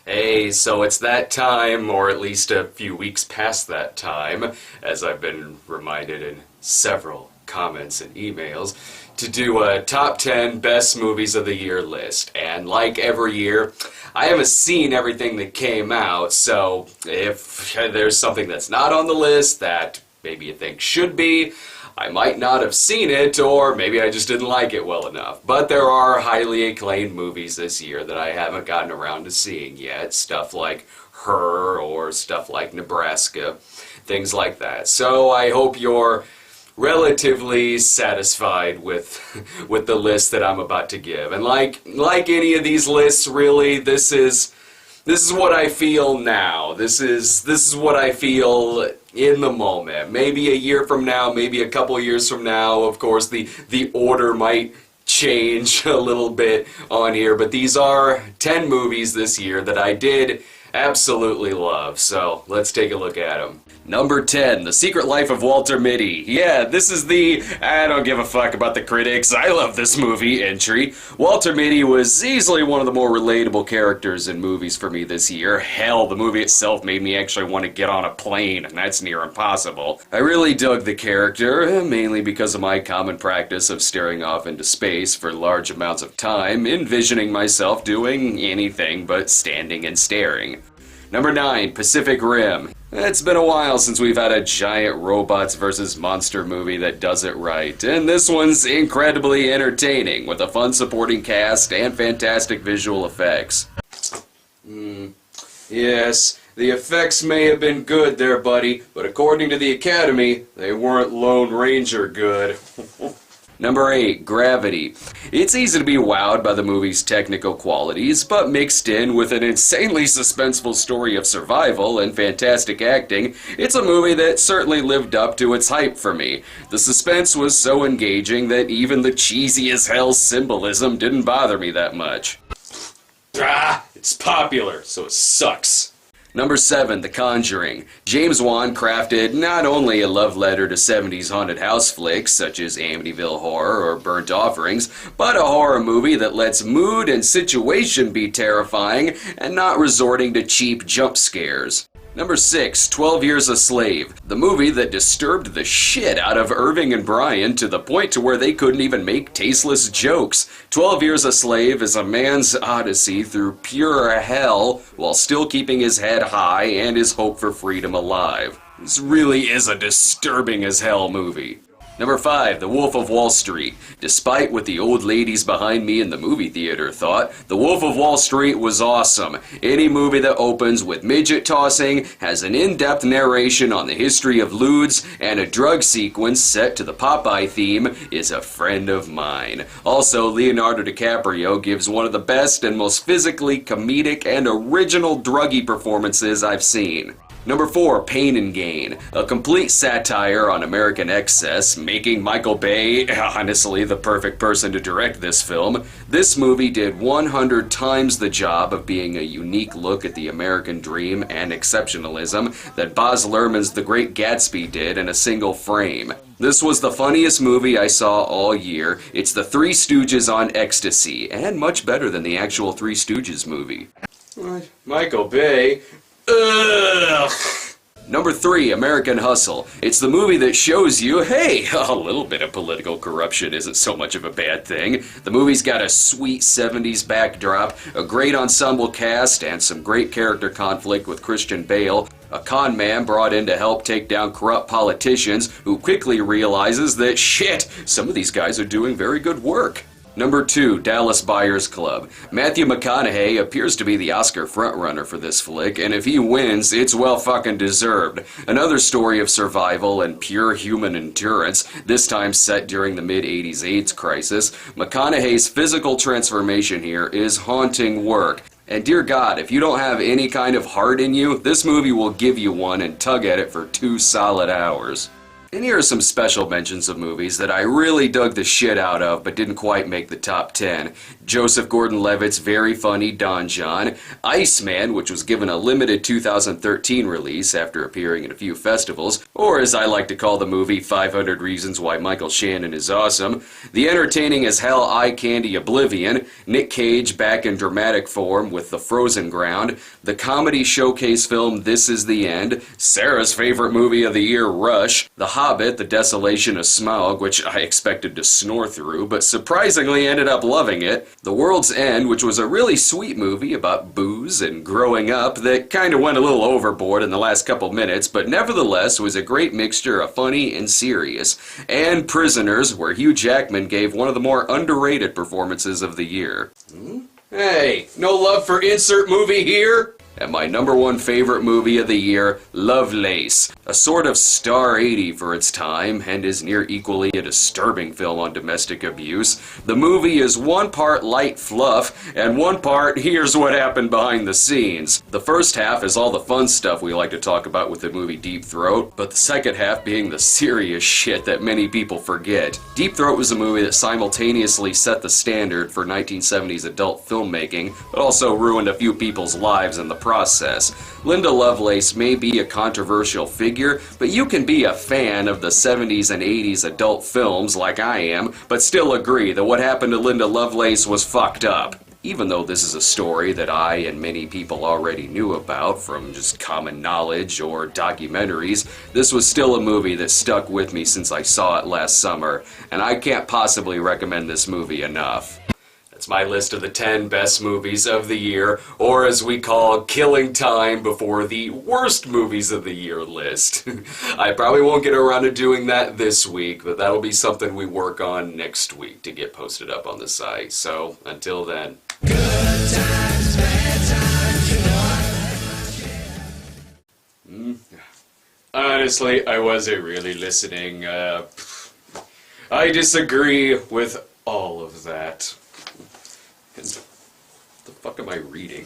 Hey, so it's that time, or at least a few weeks past that time, as I've been reminded in several comments and emails, to do a top 10 best movies of the year list. And like every year, I haven't seen everything that came out, so if there's something that's not on the list that maybe you think should be, I might not have seen it, or maybe I just didn't like it well enough. But there are highly acclaimed movies this year that I haven't gotten around to seeing yet. Stuff like Her, or stuff like Nebraska, things like that. So I hope you're relatively satisfied with the list that I'm about to give. And like any of these lists, really, this is what I feel now. This is what I feel in the moment. Maybe a year from now, maybe a couple years from now, of course, the order might change a little bit on here, but these are 10 movies this year that I did absolutely love. So let's take a look at them. Number 10, The Secret Life of Walter Mitty. Yeah, this is the I don't give a fuck about the critics, I love this movie entry. Walter Mitty was easily one of the more relatable characters in movies for me this year. Hell, the movie itself made me actually want to get on a plane, and that's near impossible. I really dug the character, mainly because of my common practice of staring off into space for large amounts of time, envisioning myself doing anything but standing and staring. Number 9, Pacific Rim. It's been a while since we've had a giant robots versus monster movie that does it right, and this one's incredibly entertaining, with a fun supporting cast and fantastic visual effects. Yes, the effects may have been good there, buddy, but according to the Academy, they weren't Lone Ranger good. Number 8, Gravity. It's easy to be wowed by the movie's technical qualities, but mixed in with an insanely suspenseful story of survival and fantastic acting, it's a movie that certainly lived up to its hype for me. The suspense was so engaging that even the cheesy as hell symbolism didn't bother me that much. It's popular, so it sucks. Number 7, The Conjuring. James Wan crafted not only a love letter to 70s haunted house flicks such as Amityville Horror or Burnt Offerings, but a horror movie that lets mood and situation be terrifying and not resorting to cheap jump scares. Number 6, 12 Years a Slave, the movie that disturbed the shit out of Irving and Brian to the point to where they couldn't even make tasteless jokes. 12 Years a Slave is a man's odyssey through pure hell while still keeping his head high and his hope for freedom alive. This really is a disturbing as hell movie. Number 5, The Wolf of Wall Street. Despite what the old ladies behind me in the movie theater thought, The Wolf of Wall Street was awesome. Any movie that opens with midget tossing, has an in-depth narration on the history of lewds, and a drug sequence set to the Popeye theme is a friend of mine. Also, Leonardo DiCaprio gives one of the best and most physically comedic and original druggy performances I've seen. Number 4, Pain and Gain, a complete satire on American excess, making Michael Bay honestly the perfect person to direct this film. This movie did 100 times the job of being a unique look at the American dream and exceptionalism that Baz Luhrmann's The Great Gatsby did in a single frame. This was the funniest movie I saw all year. It's the Three Stooges on ecstasy, and much better than the actual Three Stooges movie. Michael Bay? Ugh. Number 3, American Hustle. It's the movie that shows you, hey, a little bit of political corruption isn't so much of a bad thing. The movie's got a sweet 70s backdrop, a great ensemble cast, and some great character conflict with Christian Bale, a con man brought in to help take down corrupt politicians who quickly realizes that, shit, some of these guys are doing very good work. Number 2, Dallas Buyers Club. Matthew McConaughey appears to be the Oscar frontrunner for this flick, and if he wins, it's well fucking deserved. Another story of survival and pure human endurance, this time set during the mid-80s AIDS crisis. McConaughey's physical transformation here is haunting work. And dear God, if you don't have any kind of heart in you, this movie will give you one and tug at it for 2 solid hours. And here are some special mentions of movies that I really dug the shit out of but didn't quite make the top 10. Joseph Gordon-Levitt's very funny Don John, Iceman, which was given a limited 2013 release after appearing in a few festivals, or as I like to call the movie, 500 Reasons Why Michael Shannon is Awesome, the entertaining as hell eye candy Oblivion, Nick Cage back in dramatic form with The Frozen Ground, the comedy showcase film This Is the End, Sarah's favorite movie of the year Rush, The Hobbit, The Desolation of Smaug, which I expected to snore through, but surprisingly ended up loving it, The World's End, which was a really sweet movie about booze and growing up that kind of went a little overboard in the last couple minutes, but nevertheless was a great mixture of funny and serious, and Prisoners, where Hugh Jackman gave one of the more underrated performances of the year. Hey, no love for insert movie here? And my number one favorite movie of the year, Lovelace, a sort of star 80 for its time, and is near equally a disturbing film on domestic abuse. The movie is one part light fluff, and one part here's what happened behind the scenes. The first half is all the fun stuff we like to talk about with the movie Deep Throat, but the second half being the serious shit that many people forget. Deep Throat was a movie that simultaneously set the standard for 1970s adult filmmaking, but also ruined a few people's lives in the process. Linda Lovelace may be a controversial figure, but you can be a fan of the 70s and 80s adult films like I am, but still agree that what happened to Linda Lovelace was fucked up. Even though this is a story that I and many people already knew about from just common knowledge or documentaries, this was still a movie that stuck with me since I saw it last summer, and I can't possibly recommend this movie enough. It's my list of the 10 best movies of the year, or as we call, killing time before the worst movies of the year list. I probably won't get around to doing that this week, but that'll be something we work on next week to get posted up on the site. So, until then. Good times, bad times, honestly, I wasn't really listening. I disagree with all of that. What the fuck am I reading?